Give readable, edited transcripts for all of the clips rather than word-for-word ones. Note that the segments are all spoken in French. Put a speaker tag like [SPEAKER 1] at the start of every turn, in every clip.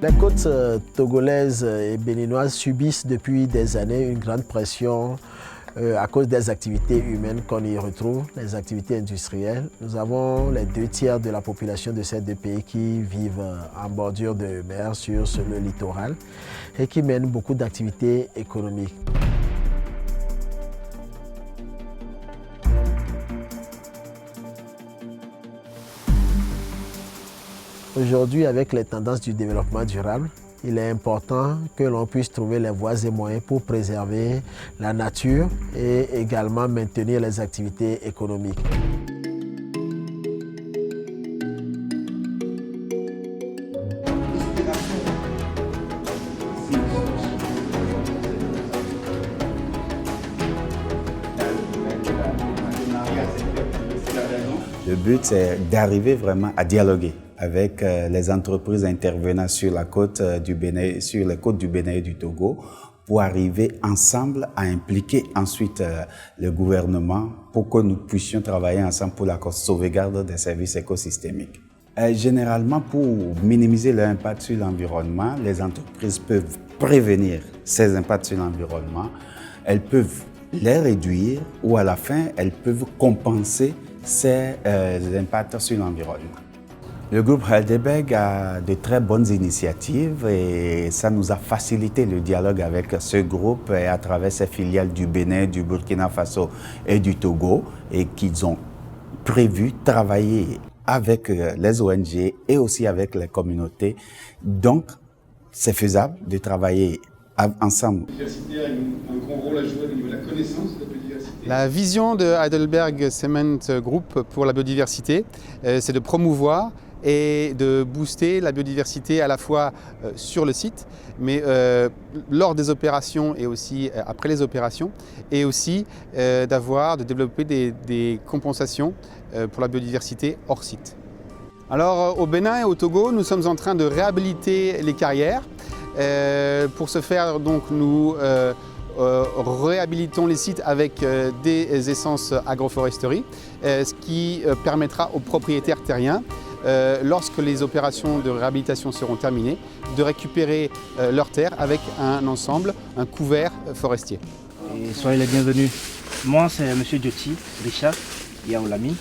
[SPEAKER 1] Les côtes togolaises et béninoises subissent depuis des années une grande pression à cause des activités humaines qu'on y retrouve, les activités industrielles. Nous avons les 2 tiers de la population de ces 2 pays qui vivent en bordure de mer sur le littoral et qui mènent beaucoup d'activités économiques. Aujourd'hui, avec les tendances du développement durable, il est important que l'on puisse trouver les voies et moyens pour préserver la nature et également maintenir les activités économiques.
[SPEAKER 2] Le but, c'est d'arriver vraiment à dialoguer avec les entreprises intervenant sur la côte du Bénin, sur les côtes du Bénin et du Togo, pour arriver ensemble à impliquer ensuite le gouvernement pour que nous puissions travailler ensemble pour la sauvegarde des services écosystémiques. Généralement, pour minimiser l'impact sur l'environnement, les entreprises peuvent prévenir ces impacts sur l'environnement, elles peuvent les réduire ou à la fin, elles peuvent compenser ces impacts sur l'environnement. Le groupe Heidelberg a de très bonnes initiatives et ça nous a facilité le dialogue avec ce groupe et à travers ses filiales du Bénin, du Burkina Faso et du Togo et qu'ils ont prévu travailler avec les ONG et aussi avec les communautés. Donc, c'est faisable de travailler ensemble.
[SPEAKER 3] La biodiversité a un grand rôle à jouer au niveau de la connaissance de la biodiversité.
[SPEAKER 4] La vision de Heidelberg Cement Group pour la biodiversité, c'est de promouvoir et de booster la biodiversité à la fois sur le site, mais lors des opérations et aussi après les opérations, et aussi de développer des compensations pour la biodiversité hors site. Alors au Bénin et au Togo, nous sommes en train de réhabiliter les carrières. Pour ce faire, donc, nous réhabilitons les sites avec des essences agroforesterie, ce qui permettra aux propriétaires terriens, lorsque les opérations de réhabilitation seront terminées, de récupérer leurs terres avec un ensemble, un couvert forestier.
[SPEAKER 5] Et soyez les bienvenus. Moi, c'est M. Dioti Richard Yaoulami.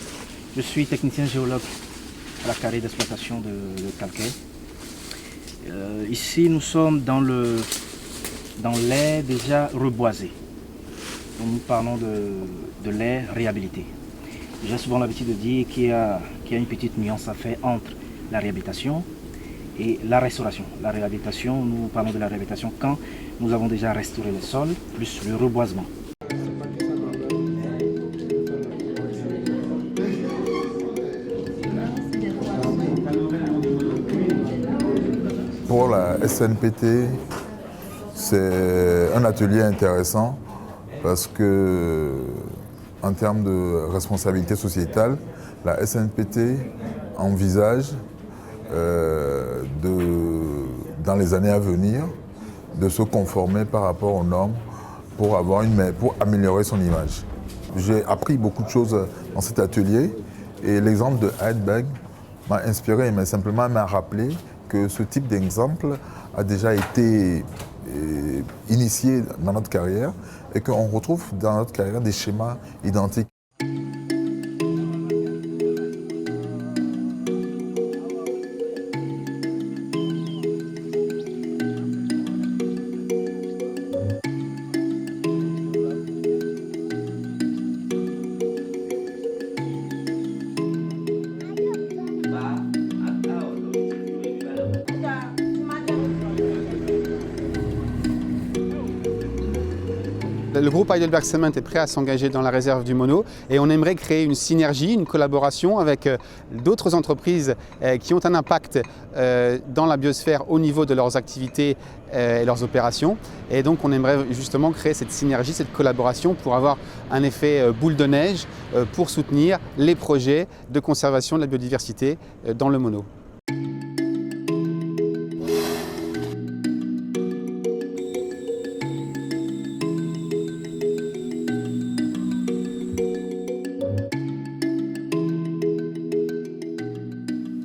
[SPEAKER 5] Je suis technicien géologue à la carrière d'exploitation de calcaire. Ici, nous sommes dans l'air déjà reboisé. Donc, nous parlons de l'air réhabilité. J'ai souvent l'habitude de dire qu'il y a une petite nuance à faire entre la réhabilitation et la restauration. La réhabilitation, nous parlons de la réhabilitation quand nous avons déjà restauré le sol, plus le reboisement.
[SPEAKER 6] Pour la SNPT, c'est un atelier intéressant parce que, en termes de responsabilité sociétale, la SNPT envisage dans les années à venir de se conformer par rapport aux normes pour améliorer son image. J'ai appris beaucoup de choses dans cet atelier et l'exemple de Heidelberg m'a inspiré, mais simplement m'a rappelé que ce type d'exemple a déjà été initié dans notre carrière et qu'on retrouve dans notre carrière des schémas identiques.
[SPEAKER 4] Le groupe Heidelberg Cement est prêt à s'engager dans la réserve du Mono et on aimerait créer une synergie, une collaboration avec d'autres entreprises qui ont un impact dans la biosphère au niveau de leurs activités et leurs opérations. Et donc on aimerait justement créer cette synergie, cette collaboration pour avoir un effet boule de neige pour soutenir les projets de conservation de la biodiversité dans le Mono.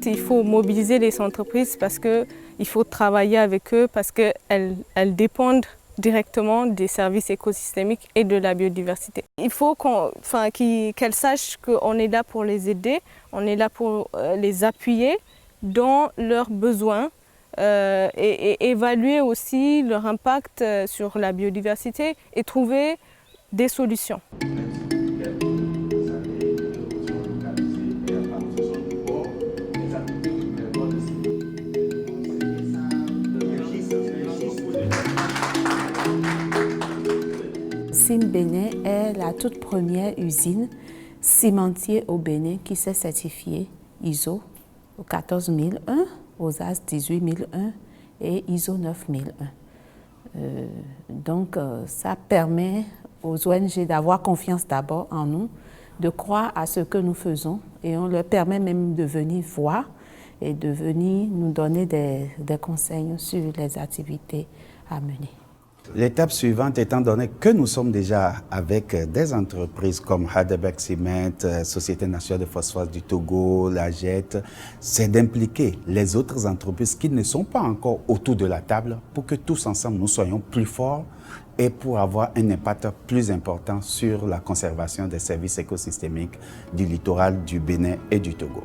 [SPEAKER 7] fait, il faut mobiliser les entreprises parce qu'il faut travailler avec eux, parce qu'elles dépendent directement des services écosystémiques et de la biodiversité. Il faut qu'elles sachent qu'on est là pour les aider, on est là pour les appuyer dans leurs besoins et évaluer aussi leur impact sur la biodiversité et trouver des solutions.
[SPEAKER 8] CIM Bénin est la toute première usine cimentier au Bénin qui s'est certifiée ISO 14001, OSAS 18001 et ISO 9001. Donc ça permet aux ONG d'avoir confiance d'abord en nous, de croire à ce que nous faisons et on leur permet même de venir voir et de venir nous donner des conseils sur les activités à mener.
[SPEAKER 2] L'étape suivante, étant donné que nous sommes déjà avec des entreprises comme Heidelberg Cement, Société nationale de phosphate du Togo, la JET, c'est d'impliquer les autres entreprises qui ne sont pas encore autour de la table pour que tous ensemble nous soyons plus forts et pour avoir un impact plus important sur la conservation des services écosystémiques du littoral du Bénin et du Togo.